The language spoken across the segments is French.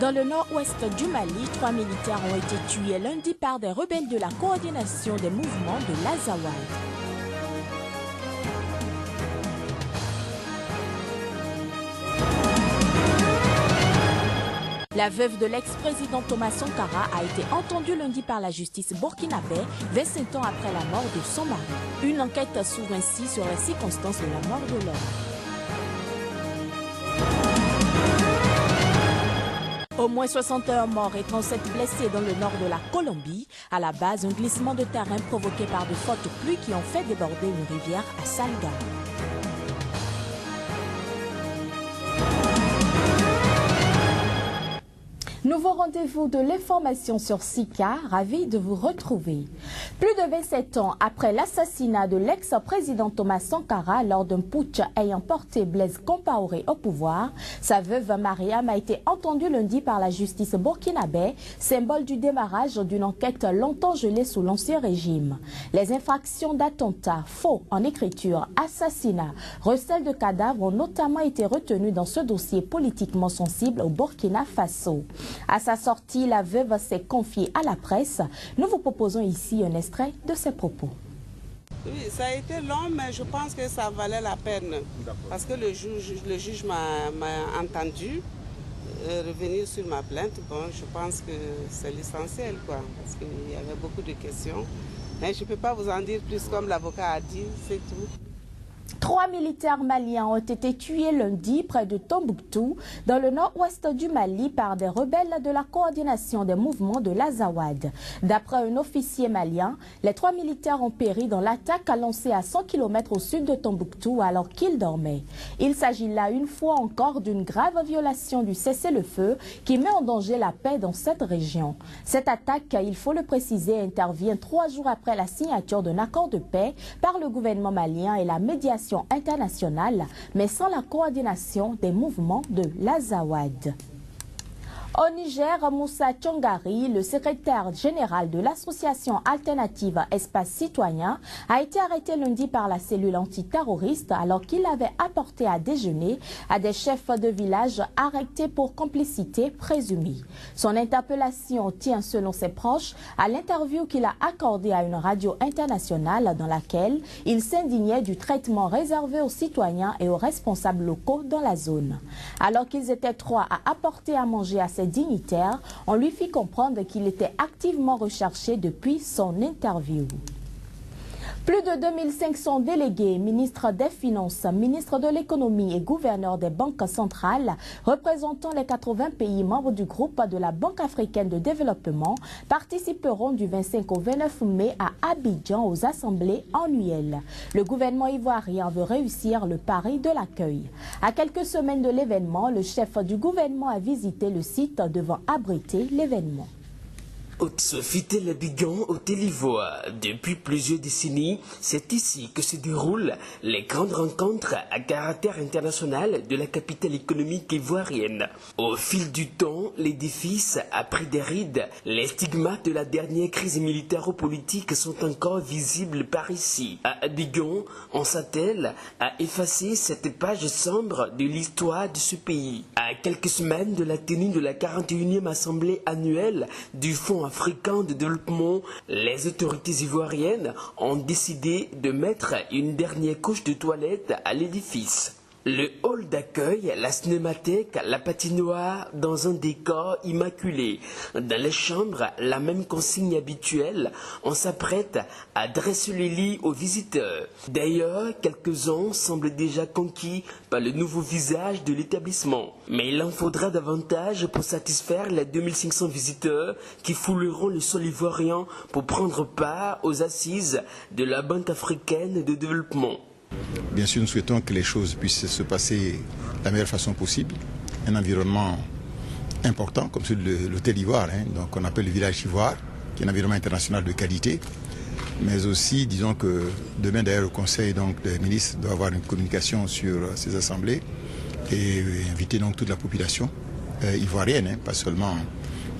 Dans le nord-ouest du Mali, 3 militaires ont été tués lundi par des rebelles de la coordination des mouvements de l'Azawad. La veuve de l'ex-président Thomas Sankara a été entendue lundi par la justice burkinabé 25 ans après la mort de son mari. Une enquête s'ouvre ainsi sur les circonstances de la mort de l'homme. Au moins 61 morts et 37 blessés dans le nord de la Colombie. À la base, un glissement de terrain provoqué par de fortes pluies qui ont fait déborder une rivière à Salga. Nouveau rendez-vous de l'information sur Sika, ravi de vous retrouver. Plus de 27 ans après l'assassinat de l'ex-président Thomas Sankara lors d'un putsch ayant porté Blaise Compaoré au pouvoir, sa veuve Mariam a été entendue lundi par la justice burkinabé, symbole du démarrage d'une enquête longtemps gelée sous l'ancien régime. Les infractions d'attentat, faux en écriture, assassinat, recel de cadavres ont notamment été retenues dans ce dossier politiquement sensible au Burkina Faso. À sa sortie, la veuve s'est confiée à la presse. Nous vous proposons ici un extrait de ses propos. Oui, ça a été long, mais je pense que ça valait la peine. Parce que le juge m'a entendu revenir sur ma plainte. Bon, je pense que c'est l'essentiel, quoi. Parce qu'il y avait beaucoup de questions. Mais je ne peux pas vous en dire plus, comme l'avocat a dit, c'est tout. 3 militaires maliens ont été tués lundi près de Tombouctou, dans le nord-ouest du Mali, par des rebelles de la coordination des mouvements de l'Azawad. D'après un officier malien, les 3 militaires ont péri dans l'attaque lancée à 100 km au sud de Tombouctou alors qu'ils dormaient. Il s'agit là une fois encore d'une grave violation du cessez-le-feu qui met en danger la paix dans cette région. Cette attaque, il faut le préciser, intervient 3 jours après la signature d'un accord de paix par le gouvernement malien et la médiation internationale, mais sans la coordination des mouvements de l'Azawad. Au Niger, Moussa Tchongari, le secrétaire général de l'association alternative Espace Citoyen, a été arrêté lundi par la cellule antiterroriste alors qu'il avait apporté à déjeuner à des chefs de village arrêtés pour complicité présumée. Son interpellation tient, selon ses proches, à l'interview qu'il a accordée à une radio internationale dans laquelle il s'indignait du traitement réservé aux citoyens et aux responsables locaux dans la zone. Alors qu'ils étaient 3 à apporter à manger à ses dignitaires, on lui fit comprendre qu'il était activement recherché depuis son interview. Plus de 2500 délégués, ministres des Finances, ministres de l'économie et gouverneurs des banques centrales représentant les 80 pays membres du groupe de la Banque africaine de développement participeront du 25 au 29 mai à Abidjan aux assemblées annuelles. Le gouvernement ivoirien veut réussir le pari de l'accueil. À quelques semaines de l'événement, le chef du gouvernement a visité le site devant abriter l'événement. Sofitel Abidjan au Côte d'Ivoire. Depuis plusieurs décennies, c'est ici que se déroulent les grandes rencontres à caractère international de la capitale économique ivoirienne. Au fil du temps, l'édifice a pris des rides. Les stigmates de la dernière crise militaro-politique sont encore visibles par ici. À Abidjan, on s'attelle à effacer cette page sombre de l'histoire de ce pays. À quelques semaines de la tenue de la 41e assemblée annuelle du Fonds africain de développement, les autorités ivoiriennes ont décidé de mettre une dernière couche de toilette à l'édifice. Le hall d'accueil, la cinémathèque, la patinoire dans un décor immaculé. Dans les chambres, la même consigne habituelle, on s'apprête à dresser les lits aux visiteurs. D'ailleurs, quelques-uns semblent déjà conquis par le nouveau visage de l'établissement. Mais il en faudra davantage pour satisfaire les 2500 visiteurs qui fouleront le sol ivoirien pour prendre part aux assises de la Banque africaine de développement. Bien sûr, nous souhaitons que les choses puissent se passer de la meilleure façon possible. Un environnement important, comme celui de l'hôtel Ivoire, donc on appelle le village Ivoire, qui est un environnement international de qualité. Mais aussi, disons que demain, d'ailleurs, le Conseil des ministres doit avoir une communication sur ces assemblées et inviter donc toute la population ivoirienne, pas seulement,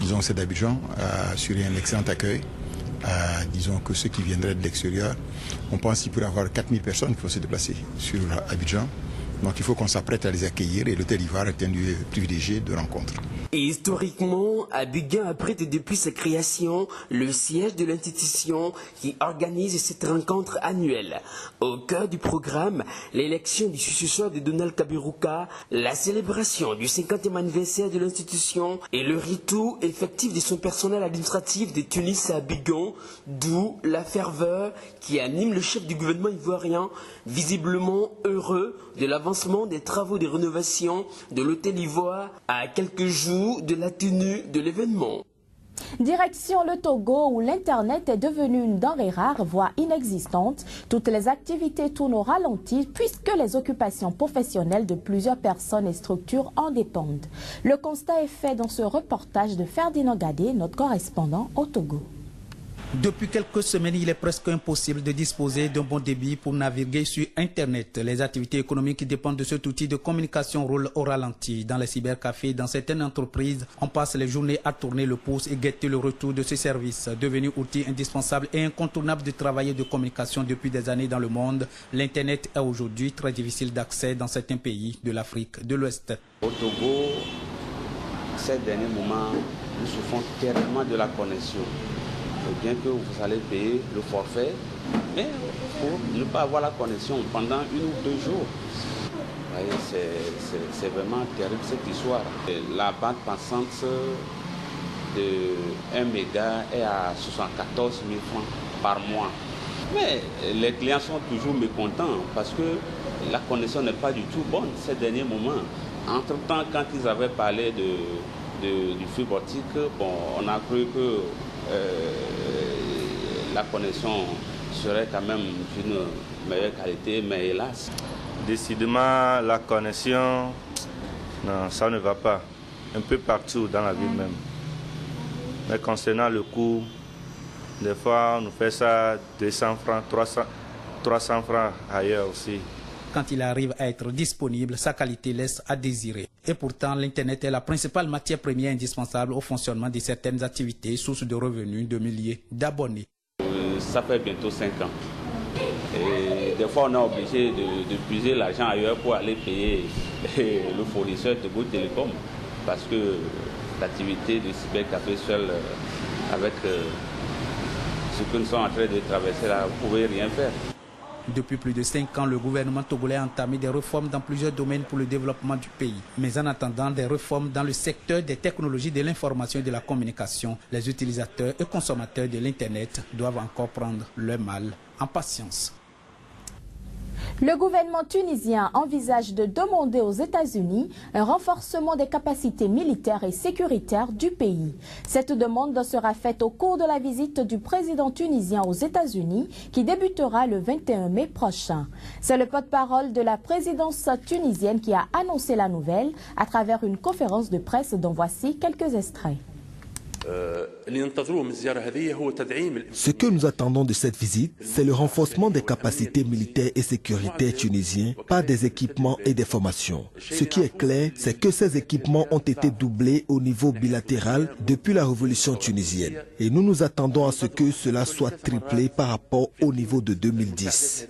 disons, celle d'Abidjan, à assurer un excellent accueil. Disons que ceux qui viendraient de l'extérieur, on pense qu'il pourrait y avoir 4000 personnes qui vont se déplacer sur Abidjan Donc il faut qu'on s'apprête à les accueillir et l'hôtel Ivoire est un lieu privilégié de rencontre. Et historiquement, Abidjan abrite depuis sa création le siège de l'institution qui organise cette rencontre annuelle. Au cœur du programme, l'élection du successeur de Donald Kaberuka, la célébration du 50e anniversaire de l'institution et le retour effectif de son personnel administratif de Tunis à Abidjan, d'où la ferveur qui anime le chef du gouvernement ivoirien, visiblement heureux de l'avancement des travaux de rénovation de l'hôtel Ivoire à quelques jours de la tenue de l'événement. Direction le Togo où l'Internet est devenu une denrée rare, voire inexistante. Toutes les activités tournent au ralenti puisque les occupations professionnelles de plusieurs personnes et structures en dépendent. Le constat est fait dans ce reportage de Ferdinand Gadé, notre correspondant au Togo. Depuis quelques semaines, il est presque impossible de disposer d'un bon débit pour naviguer sur Internet. Les activités économiques qui dépendent de cet outil de communication roulent au ralenti. Dans les cybercafés, dans certaines entreprises, on passe les journées à tourner le pouce et guetter le retour de ce service. Devenu outil indispensable et incontournable de travail et de communication depuis des années dans le monde, l'Internet est aujourd'hui très difficile d'accès dans certains pays de l'Afrique de l'Ouest. Au Togo, ces derniers moments, nous souffrons terriblement de la connexion. Bien que vous allez payer le forfait, mais il faut ne pas avoir la connexion pendant 1 ou 2 jours. C'est vraiment terrible cette histoire. La bande passante de 1 méga est à 74 000 francs par mois. Mais les clients sont toujours mécontents parce que la connexion n'est pas du tout bonne ces derniers moments. Entre-temps, quand ils avaient parlé du fibre optique, bon, on a cru que la connexion serait quand même d'une meilleure qualité, mais hélas. Décidément, la connexion, non, ça ne va pas. Un peu partout dans la ville même. Mais concernant le coût, des fois on nous fait ça 200 francs, 300 francs ailleurs aussi. Quand il arrive à être disponible, sa qualité laisse à désirer. Et pourtant, l'Internet est la principale matière première indispensable au fonctionnement de certaines activités, source de revenus de milliers d'abonnés. Ça fait bientôt 5 ans. Et des fois, on est obligé de puiser l'argent ailleurs pour aller payer le fournisseur de Go Télécom. Parce que l'activité de cybercafé seul, avec ce que nous sommes en train de traverser là, vous ne pouvez rien faire. Depuis plus de 5 ans, le gouvernement togolais a entamé des réformes dans plusieurs domaines pour le développement du pays. Mais en attendant des réformes dans le secteur des technologies de l'information et de la communication, les utilisateurs et consommateurs de l'Internet doivent encore prendre leur mal en patience. Le gouvernement tunisien envisage de demander aux États-Unis un renforcement des capacités militaires et sécuritaires du pays. Cette demande sera faite au cours de la visite du président tunisien aux États-Unis qui débutera le 21 mai prochain. C'est le porte-parole de la présidence tunisienne qui a annoncé la nouvelle à travers une conférence de presse dont voici quelques extraits. Ce que nous attendons de cette visite, c'est le renforcement des capacités militaires et sécuritaires tunisiens par des équipements et des formations. Ce qui est clair, c'est que ces équipements ont été doublés au niveau bilatéral depuis la révolution tunisienne. Et nous nous attendons à ce que cela soit triplé par rapport au niveau de 2010.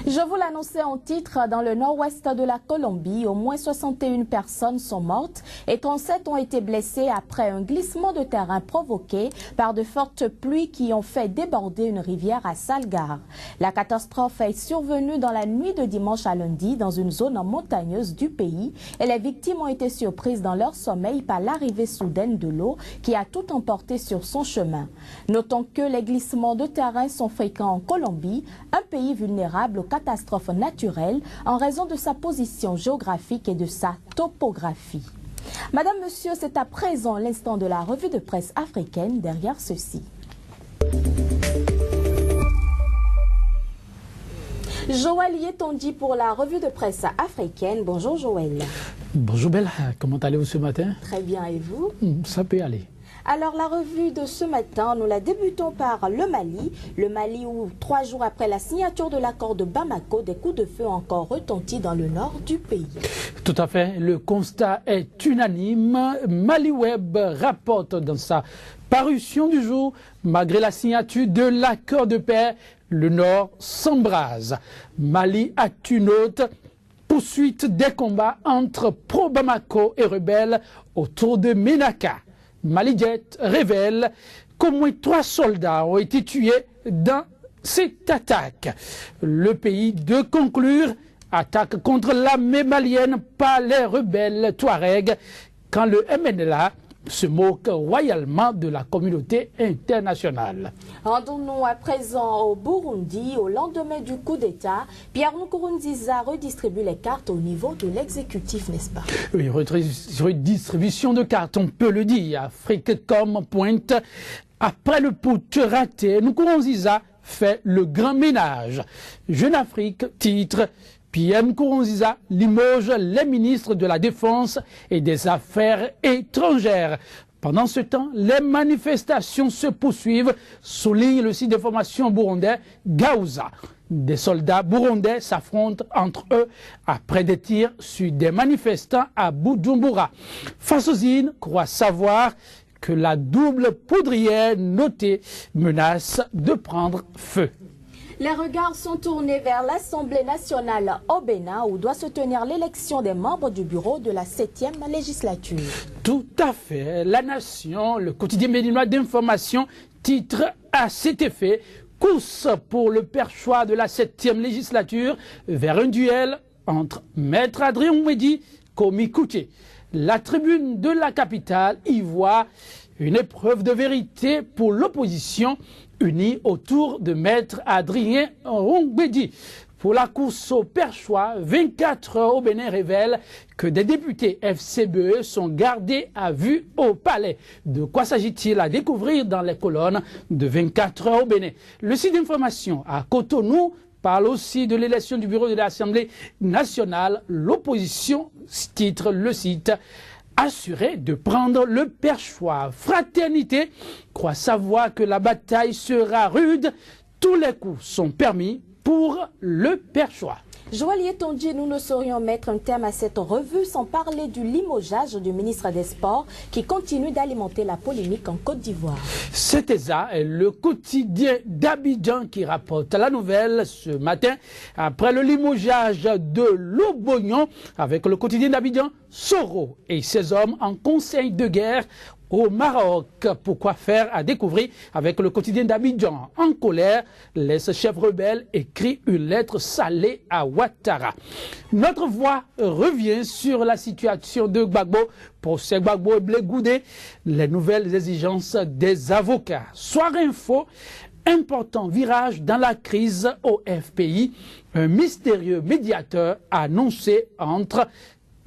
Je vous l'annonçais en titre, dans le nord-ouest de la Colombie, au moins 61 personnes sont mortes et 37 ont été blessées après un glissement de terrain provoqué par de fortes pluies qui ont fait déborder une rivière à Salgar. La catastrophe est survenue dans la nuit de dimanche à lundi dans une zone montagneuse du pays et les victimes ont été surprises dans leur sommeil par l'arrivée soudaine de l'eau qui a tout emporté sur son chemin. Notons que les glissements de terrain sont fréquents en Colombie, un pays vulnérable aux catastrophes naturelles en raison de sa position géographique et de sa topographie. Madame, Monsieur, c'est à présent l'instant de la revue de presse africaine derrière ceci. Joël Yetonji pour la revue de presse africaine. Bonjour Joël. Bonjour Bella, comment allez-vous ce matin? Très bien, et vous? Ça peut aller. Alors la revue de ce matin, nous la débutons par le Mali où 3 jours après la signature de l'accord de Bamako, des coups de feu ont encore retenti dans le nord du pays. Tout à fait, le constat est unanime. Maliweb rapporte dans sa parution du jour, malgré la signature de l'accord de paix, le Nord s'embrase. Mali acte une autre poursuite des combats entre pro-Bamako et rebelles autour de Ménaka. Malijet révèle qu'au moins 3 soldats ont été tués dans cette attaque. Le pays de conclure, attaque contre l'armée malienne par les rebelles Touaregs, quand le MNLA se moque royalement de la communauté internationale. Rendons-nous à présent au Burundi. Au lendemain du coup d'État, Pierre Nkurunziza redistribue les cartes au niveau de l'exécutif, n'est-ce pas? Oui, redistribution de cartes, on peut le dire. Afrique.com pointe. Après le putsch raté, Nkurunziza fait le grand ménage. Jeune Afrique titre Pierre Nkurunziza limoge les ministres de la Défense et des Affaires étrangères. Pendant ce temps, les manifestations se poursuivent, souligne le site d'information burundais Gaouza. Des soldats burundais s'affrontent entre eux après des tirs sur des manifestants à Bujumbura. Fasozine croit savoir que la double poudrière notée menace de prendre feu. Les regards sont tournés vers l'Assemblée nationale au Bénin où doit se tenir l'élection des membres du bureau de la 7e législature. Tout à fait. La Nation, le quotidien béninois d'information, titre à cet effet « Course pour le perchoir de la 7e législature vers un duel entre Maître Adrien Ouedi et Komi Kouté ». La tribune de la capitale y voit une épreuve de vérité pour l'opposition unis autour de Maître Adrien Ouedi. Pour la course au perchoir, 24 heures au Bénin révèle que des députés FCBE sont gardés à vue au palais. De quoi s'agit-il à découvrir dans les colonnes de 24 heures au Bénin? Le site d'information à Cotonou parle aussi de l'élection du bureau de l'Assemblée nationale. L'opposition, titre le site, assuré de prendre le perchoir. Fraternité croit savoir que la bataille sera rude. Tous les coups sont permis pour le perchoir. Joël Yetonji, nous ne saurions mettre un terme à cette revue sans parler du limogeage du ministre des Sports qui continue d'alimenter la polémique en Côte d'Ivoire. C'était ça, le quotidien d'Abidjan qui rapporte la nouvelle ce matin. Après le limogeage de Lobognon avec le quotidien d'Abidjan, Soro et ses hommes en conseil de guerre au Maroc. Pourquoi faire à découvrir avec le quotidien d'Abidjan. En colère, l'ex-chef rebelle écrit une lettre salée à Ouattara. Notre voix revient sur la situation de Gbagbo. Pour ces Gbagbo et Blé Goudé, les nouvelles exigences des avocats. Soir Info, important virage dans la crise au FPI. Un mystérieux médiateur annoncé entre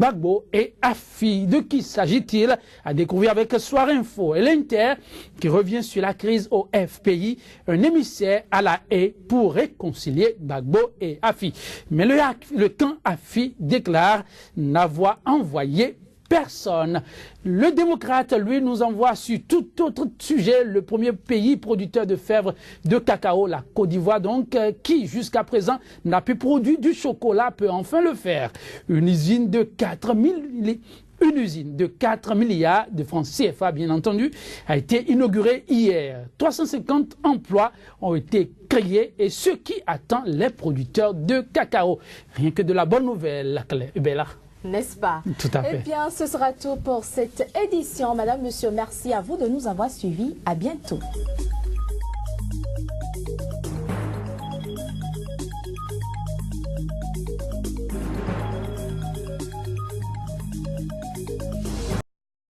Gbagbo et Afi. De qui s'agit-il? À découvrir avec Soir Info et l'Inter qui revient sur la crise au FPI, un émissaire à la haie pour réconcilier Gbagbo et Afi. Mais le camp Afi déclare n'avoir envoyé personne. Le démocrate, lui, nous envoie sur tout autre sujet le premier pays producteur de fèves de cacao, la Côte d'Ivoire, donc, qui jusqu'à présent n'a pu produire du chocolat, peut enfin le faire. Une usine de 4 milliards de francs CFA, bien entendu, a été inaugurée hier. 350 emplois ont été créés et ce qui attend les producteurs de cacao. Rien que de la bonne nouvelle, Bella. N'est-ce pas? Tout à fait. Eh bien, ce sera tout pour cette édition. Madame, monsieur, merci à vous de nous avoir suivis. À bientôt.